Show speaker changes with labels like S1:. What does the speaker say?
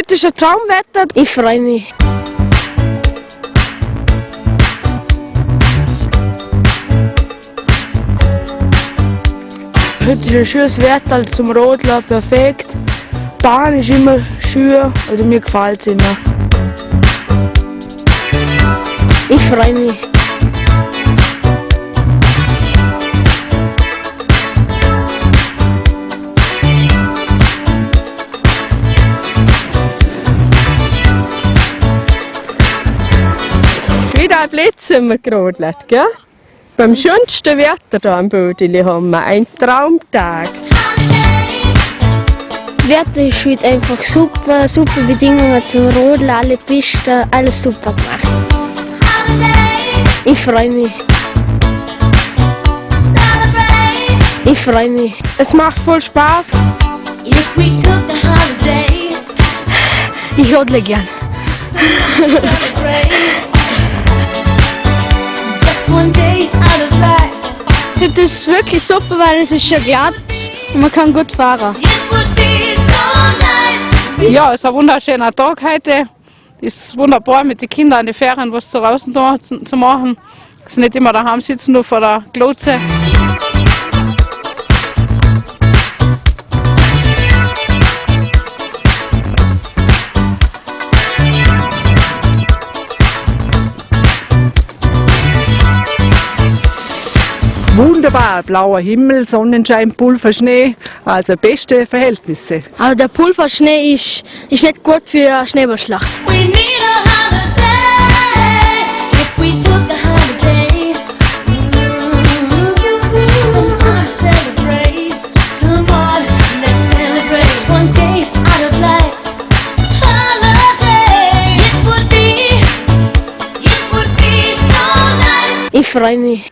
S1: Heute ist ein Traumwetter.
S2: Ich freue mich.
S1: Heute ist ein schönes Wetter zum Rodeln, perfekt. Die Bahn ist immer schön, also mir gefällt es immer.
S2: Ich freue mich.
S3: Wieder ein Blitz sind wir gerodelt, gell? Beim schönsten Wetter hier am Bödeli haben wir einen Traumtag.
S2: Das Wetter ist heute einfach super, super Bedingungen zum Rodeln, alle Pisten, alles super gemacht. Ich freue mich. Ich freue mich.
S1: Es macht voll Spaß. Ich rodle gern.
S2: Das ist wirklich super, weil es ist schon glatt und man kann gut fahren.
S4: Ja, es ist ein wunderschöner Tag heute. Es ist wunderbar mit den Kindern an den Ferien was draußen da zu machen. Sie nicht immer daheim sitzen, nur vor der Glotze.
S5: Wunderbar, blauer Himmel, Sonnenschein, Pulverschnee, also beste Verhältnisse.
S2: Aber der Pulverschnee ist nicht gut für eine Schneeballschlacht. Ich freue mich.